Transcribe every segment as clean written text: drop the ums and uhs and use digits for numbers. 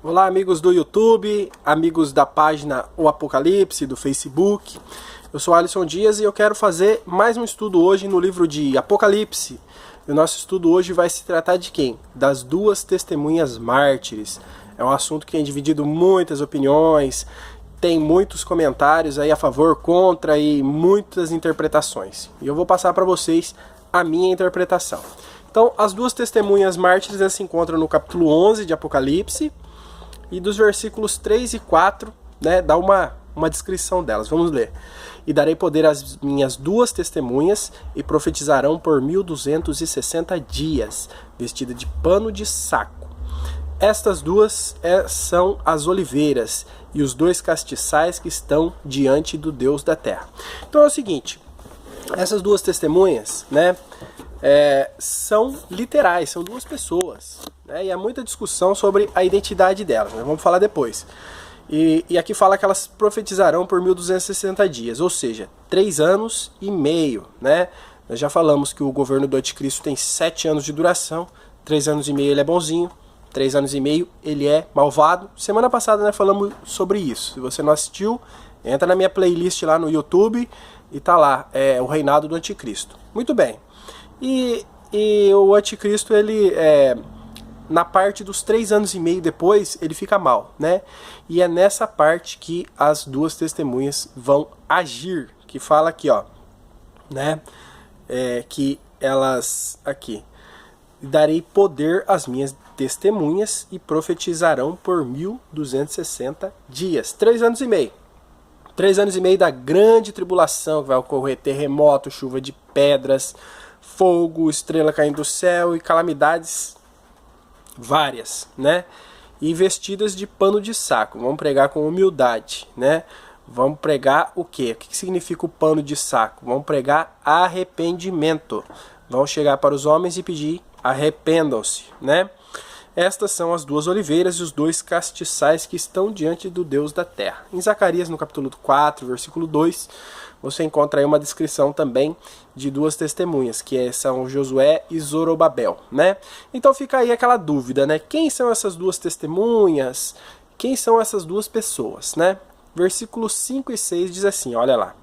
Olá, amigos do YouTube, amigos da página O Apocalipse, do Facebook. Eu sou Alisson Dias e eu quero fazer mais um estudo hoje no livro de Apocalipse. E o nosso estudo hoje vai se tratar de quem? Das duas testemunhas mártires. É um assunto que tem dividido muitas opiniões, tem muitos comentários aí a favor, contra e muitas interpretações. E eu vou passar para vocês a minha interpretação. Então, as duas testemunhas mártires se encontram no capítulo 11 de Apocalipse. E dos versículos 3 e 4, dá uma descrição delas. Vamos ler. E darei poder às minhas duas testemunhas, e profetizarão por 1260 dias, vestida de pano de saco. Estas duas são as oliveiras, e os dois castiçais que estão diante do Deus da terra. Então é o seguinte, essas duas testemunhas, são literais, são duas pessoas, e há muita discussão sobre a identidade delas, vamos falar depois. E aqui fala que elas profetizarão por 1260 dias, ou seja, 3 anos e meio, Nós já falamos que o governo do anticristo tem 7 anos de duração, 3 anos e meio ele é bonzinho, 3 anos e meio ele é malvado. Semana passada falamos sobre isso. Se você não assistiu, entra na minha playlist lá no YouTube e tá lá, o reinado do anticristo. Muito bem. E o anticristo, ele na parte dos 3 anos e meio depois, ele fica mal, E é nessa parte que as duas testemunhas vão agir, que fala aqui, que elas, aqui, darei poder às minhas testemunhas e profetizarão por 1260 dias, 3 anos e meio. 3 anos e meio da grande tribulação, que vai ocorrer terremoto, chuva de pedras, fogo, estrela caindo do céu e calamidades várias, E vestidas de pano de saco. Vamos pregar com humildade, Vamos pregar o quê? O que significa o pano de saco? Vamos pregar arrependimento. Vamos chegar para os homens e pedir arrependam-se, Estas são as duas oliveiras e os dois castiçais que estão diante do Deus da terra. Em Zacarias, no capítulo 4, versículo 2, você encontra aí uma descrição também de duas testemunhas, que são Josué e Zorobabel, Então fica aí aquela dúvida, Quem são essas duas testemunhas? Quem são essas duas pessoas, Versículos 5 e 6 diz assim, olha lá.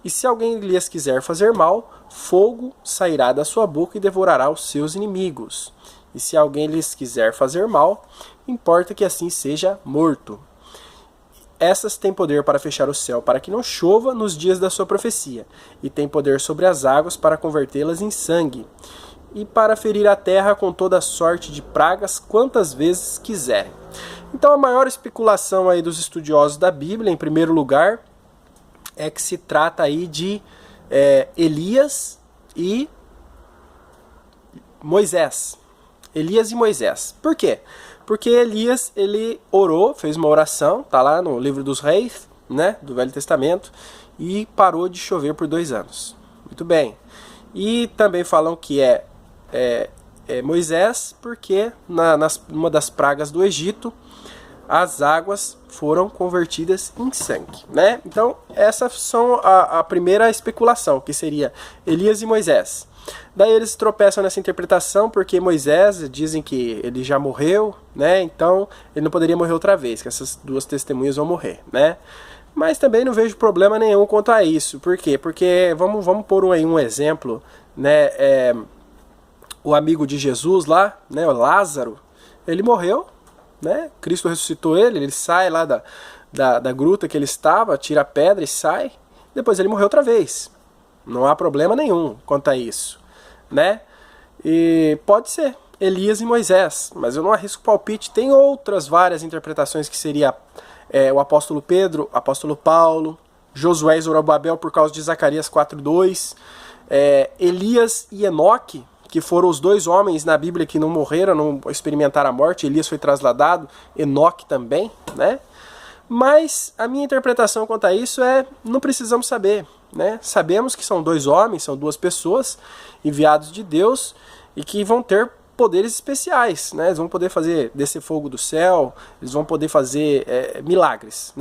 E se alguém lhes quiser fazer mal, fogo sairá da sua boca e devorará os seus inimigos. E se alguém lhes quiser fazer mal, importa que assim seja morto. Essas têm poder para fechar o céu para que não chova nos dias da sua profecia, e têm poder sobre as águas para convertê-las em sangue, e para ferir a terra com toda sorte de pragas quantas vezes quiserem. Então a maior especulação aí dos estudiosos da Bíblia, em primeiro lugar, é que se trata aí de Elias e Moisés. Elias e Moisés. Por quê? Porque Elias, ele orou, fez uma oração, tá lá no livro dos reis, do Velho Testamento, e parou de chover por 2 anos. Muito bem. E também falam que é Moisés, porque numa das pragas do Egito, as águas foram convertidas em sangue, Então, essas são a primeira especulação, que seria Elias e Moisés. Daí eles tropeçam nessa interpretação porque Moisés, dizem que ele já morreu, Então ele não poderia morrer outra vez, que essas duas testemunhas vão morrer, Mas também não vejo problema nenhum quanto a isso. Por quê? Porque, vamos pôr aí um exemplo, o amigo de Jesus lá, o Lázaro, ele morreu, Cristo ressuscitou ele sai lá da gruta que ele estava, tira a pedra e sai, depois ele morreu outra vez. Não há problema nenhum quanto a isso, E pode ser Elias e Moisés, mas eu não arrisco palpite. Tem outras várias interpretações que seria o apóstolo Pedro, apóstolo Paulo, Josué e Zorobabel por causa de Zacarias 4:2, Elias e Enoque, que foram os 2 homens na Bíblia que não morreram, não experimentaram a morte. Elias foi trasladado, Enoque também, Mas a minha interpretação quanto a isso não precisamos saber, Sabemos que são 2 homens, são 2 pessoas enviados de Deus e que vão ter poderes especiais, Eles vão poder descer fogo do céu, eles vão poder fazer milagres,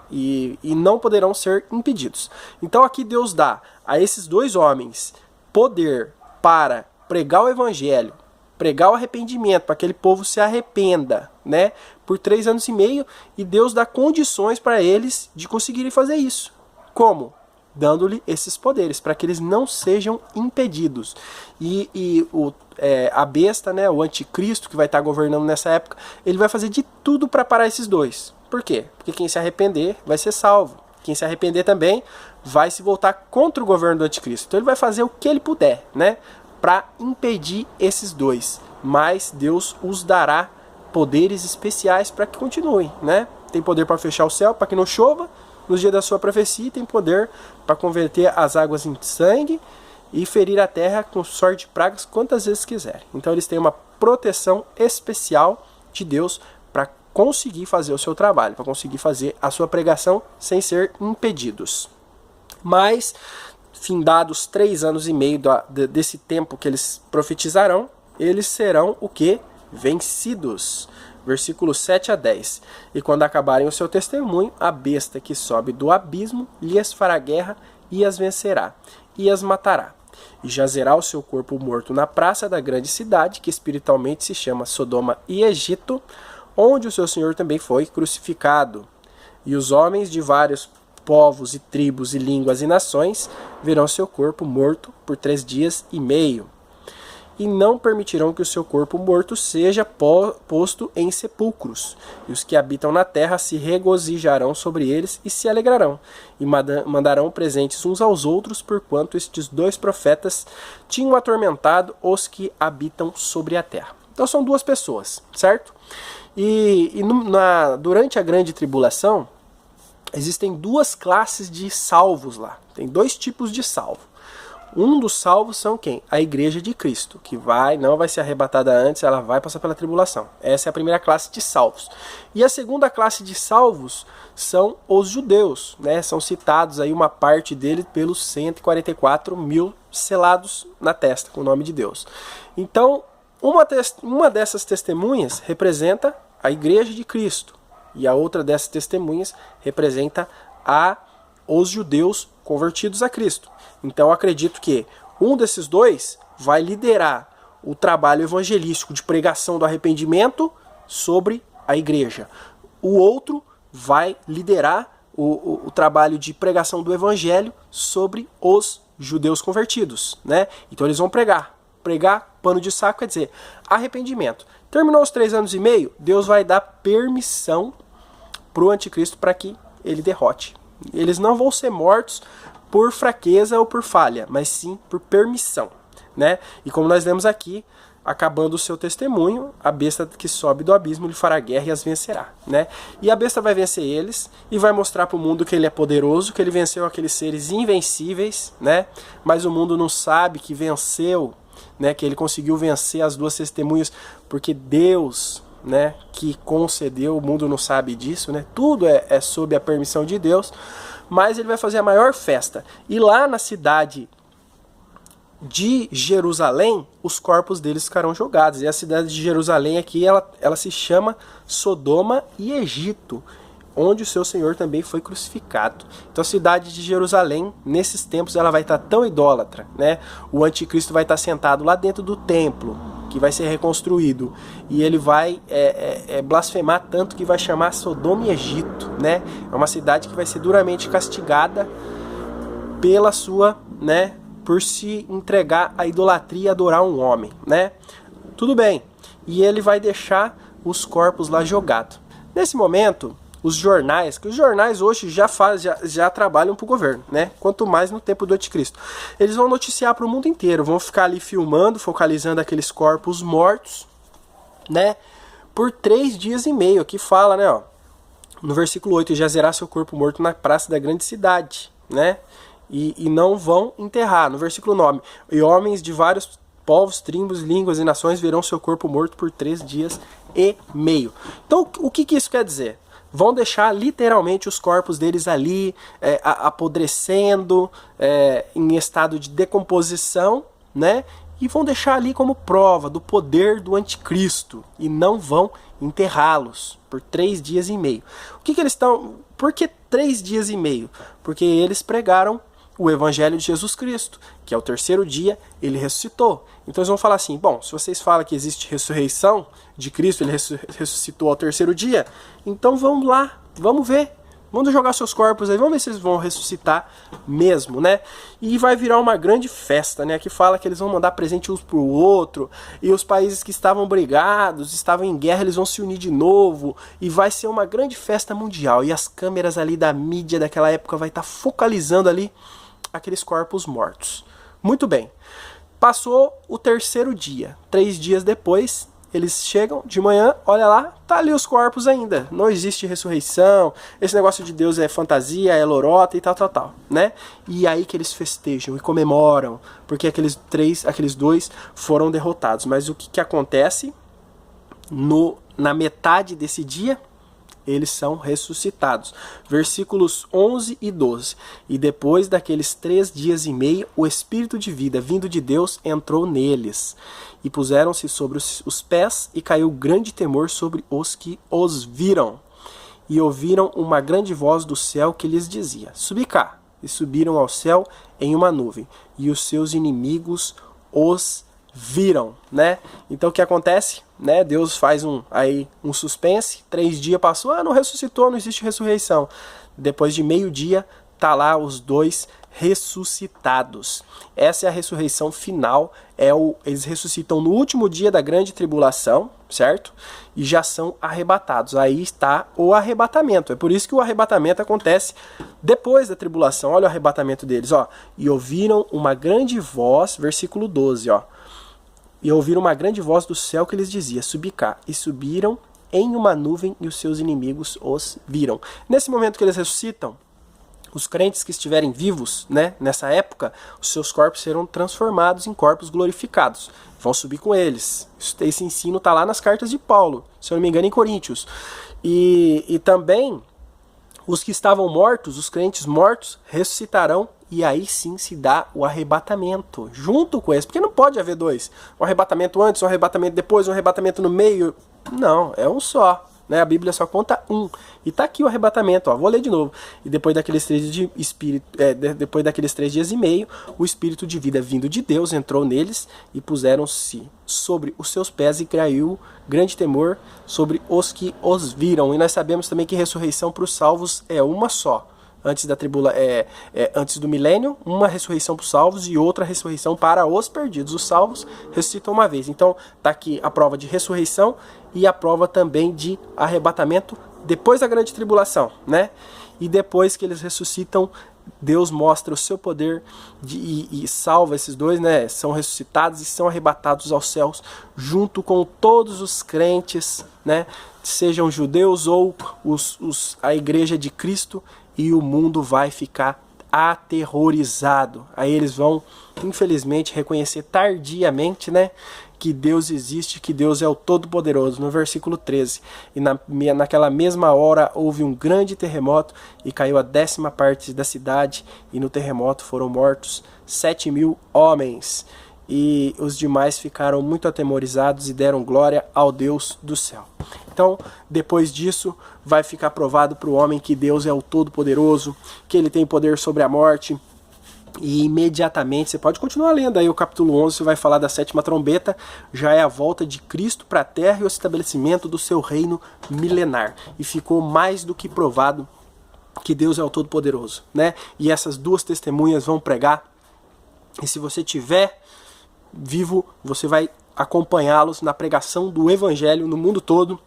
E não poderão ser impedidos. Então aqui Deus dá a esses 2 homens poder para pregar o evangelho pregar o arrependimento, para que aquele povo se arrependa, né? Por 3 anos e meio, e Deus dá condições para eles de conseguirem fazer isso. Como? Dando-lhe esses poderes, para que eles não sejam impedidos. A besta, né, o anticristo, que vai estar governando nessa época, ele vai fazer de tudo para parar esses dois. Por quê? Porque quem se arrepender vai ser salvo. Quem se arrepender também vai se voltar contra o governo do anticristo. Então ele vai fazer o que ele puder, né, para impedir esses dois. Mas Deus os dará poderes especiais para que continuem, né? Tem poder para fechar o céu, para que não chova nos dias da sua profecia, e tem poder para converter as águas em sangue e ferir a terra com sorte de pragas quantas vezes quiserem. Então eles têm uma proteção especial de Deus para conseguir fazer o seu trabalho, para conseguir fazer a sua pregação sem ser impedidos. Mas, findados 3 anos e meio desse tempo que eles profetizarão, eles serão o quê? Vencidos. Versículos 7 a 10. E quando acabarem o seu testemunho, a besta que sobe do abismo lhes fará guerra e as vencerá, e as matará. E jazerá o seu corpo morto na praça da grande cidade, que espiritualmente se chama Sodoma e Egito, onde o seu Senhor também foi crucificado. E os homens de vários povos e tribos e línguas e nações verão seu corpo morto por 3 dias e meio. E não permitirão que o seu corpo morto seja posto em sepulcros. E os que habitam na terra se regozijarão sobre eles e se alegrarão, e mandarão presentes uns aos outros, porquanto estes 2 profetas tinham atormentado os que habitam sobre a terra. Então são 2 pessoas, certo? Durante a grande tribulação, existem 2 classes de salvos lá. Tem 2 tipos de salvo. Um dos salvos são quem? A igreja de Cristo, que não vai ser arrebatada antes, ela vai passar pela tribulação. Essa é a primeira classe de salvos. E a segunda classe de salvos são os judeus, né? São citados aí uma parte deles pelos 144 mil selados na testa, com o nome de Deus. Então, uma dessas testemunhas representa a igreja de Cristo, e a outra dessas testemunhas representa os judeus convertidos a Cristo. Então acredito que um desses 2 vai liderar o trabalho evangelístico de pregação do arrependimento sobre a igreja. O outro vai liderar o trabalho de pregação do evangelho sobre os judeus convertidos, né? Então eles vão pregar. Pregar, pano de saco, quer dizer, arrependimento. Terminou os 3 anos e meio, Deus vai dar permissão para o anticristo para que ele derrote. Eles não vão ser mortos por fraqueza ou por falha, mas sim por permissão, né? E como nós lemos aqui, acabando o seu testemunho, a besta que sobe do abismo lhe fará guerra e as vencerá, né? E a besta vai vencer eles e vai mostrar para o mundo que ele é poderoso, que ele venceu aqueles seres invencíveis, né? Mas o mundo não sabe que venceu, né? Que ele conseguiu vencer as 2 testemunhas, porque Deus, né, que concedeu, o mundo não sabe disso, né? Tudo é sob a permissão de Deus. Mas ele vai fazer a maior festa. E lá na cidade de Jerusalém, os corpos deles ficarão jogados. E a cidade de Jerusalém aqui, ela se chama Sodoma e Egito, onde o seu Senhor também foi crucificado. Então a cidade de Jerusalém, nesses tempos, ela vai estar tão idólatra, né? O anticristo vai estar sentado lá dentro do templo, que vai ser reconstruído, e ele vai blasfemar tanto que vai chamar Sodoma e Egito, né? É uma cidade que vai ser duramente castigada pela sua, né, por se entregar à idolatria e adorar um homem, né? Tudo bem. E ele vai deixar os corpos lá jogados. Nesse momento, os jornais, que os jornais hoje já trabalham para o governo, né? Quanto mais no tempo do anticristo. Eles vão noticiar para o mundo inteiro, vão ficar ali filmando, focalizando aqueles corpos mortos, né? Por 3 dias e meio. Aqui fala, né? Ó, no versículo 8, jazerá seu corpo morto na praça da grande cidade, né? E não vão enterrar. No versículo 9, e homens de vários povos, tribos, línguas e nações verão seu corpo morto por 3 dias e meio. Então, o que isso quer dizer? Vão deixar literalmente os corpos deles ali apodrecendo, em estado de decomposição, né? E vão deixar ali como prova do poder do anticristo. E não vão enterrá-los por 3 dias e meio. O que eles estão... Por que 3 dias e meio? Porque eles pregaram o evangelho de Jesus Cristo, que é o terceiro dia, ele ressuscitou. Então eles vão falar assim, bom, se vocês falam que existe ressurreição de Cristo, ele ressuscitou ao terceiro dia, então vamos lá, vamos ver. Vamos jogar seus corpos aí, vamos ver se eles vão ressuscitar mesmo, né? E vai virar uma grande festa, né? Que fala que eles vão mandar presente uns pro outro, e os países que estavam brigados, estavam em guerra, eles vão se unir de novo, e vai ser uma grande festa mundial. E as câmeras ali da mídia daquela época vai estar focalizando ali aqueles corpos mortos. Muito bem. Passou o terceiro dia. 3 dias depois, eles chegam de manhã, olha lá, tá ali os corpos ainda. Não existe ressurreição, esse negócio de Deus é fantasia, é lorota e tal, né? E aí que eles festejam e comemoram, porque aqueles dois foram derrotados. Mas o que acontece na metade desse dia? Eles são ressuscitados. Versículos 11 e 12. E depois daqueles 3 dias e meio, o Espírito de vida, vindo de Deus, entrou neles. E puseram-se sobre os pés, e caiu grande temor sobre os que os viram. E ouviram uma grande voz do céu que lhes dizia, subi cá. E subiram ao céu em uma nuvem. E os seus inimigos os viram, né? Então o que acontece? Né? Deus faz um suspense, 3 dias passou, não ressuscitou, não existe ressurreição. Depois de meio-dia, tá lá os dois ressuscitados. Essa é a ressurreição final, eles ressuscitam no último dia da grande tribulação, certo? E já são arrebatados. Aí está o arrebatamento. É por isso que o arrebatamento acontece depois da tribulação. Olha o arrebatamento deles, ó. E ouviram uma grande voz, versículo 12, ó. E ouviram uma grande voz do céu que lhes dizia, subi cá. E subiram em uma nuvem e os seus inimigos os viram. Nesse momento que eles ressuscitam, os crentes que estiverem vivos, né, nessa época, os seus corpos serão transformados em corpos glorificados. Vão subir com eles. Esse ensino está lá nas cartas de Paulo, se eu não me engano, em Coríntios. E também os que estavam mortos, os crentes mortos, ressuscitarão. E aí sim se dá o arrebatamento, junto com esse. Porque não pode haver dois. Um arrebatamento antes, um arrebatamento depois, um arrebatamento no meio. Não, é um só. Né? A Bíblia só conta um. E tá aqui o arrebatamento, ó. Vou ler de novo. E depois daqueles 3 dias e meio, o Espírito de vida vindo de Deus entrou neles e puseram-se sobre os seus pés e caiu grande temor sobre os que os viram. E nós sabemos também que ressurreição para os salvos é uma só. Antes do milênio, uma ressurreição para os salvos e outra ressurreição para os perdidos. Os salvos ressuscitam uma vez. Então, está aqui a prova de ressurreição e a prova também de arrebatamento depois da grande tribulação, né? E depois que eles ressuscitam, Deus mostra o seu poder e salva esses dois, né? São ressuscitados e são arrebatados aos céus junto com todos os crentes, né? Sejam judeus ou a igreja de Cristo. E o mundo vai ficar aterrorizado. Aí eles vão, infelizmente, reconhecer tardiamente, né, que Deus existe, que Deus é o Todo-Poderoso. No versículo 13. E naquela mesma hora houve um grande terremoto e caiu a 10ª parte da cidade. E no terremoto foram mortos 7.000 homens. E os demais ficaram muito atemorizados e deram glória ao Deus do céu. Então, depois disso, vai ficar provado para o homem que Deus é o Todo-Poderoso, que ele tem poder sobre a morte. E imediatamente, você pode continuar lendo aí o capítulo 11, você vai falar da 7ª trombeta, já é a volta de Cristo para a terra e o estabelecimento do seu reino milenar. E ficou mais do que provado que Deus é o Todo-Poderoso, né? E essas 2 testemunhas vão pregar, e se você tiver vivo, você vai acompanhá-los na pregação do Evangelho no mundo todo,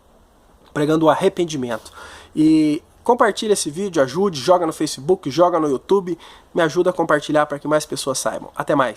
pregando o arrependimento. E compartilha esse vídeo, ajude, joga no Facebook, joga no YouTube, me ajuda a compartilhar para que mais pessoas saibam. Até mais!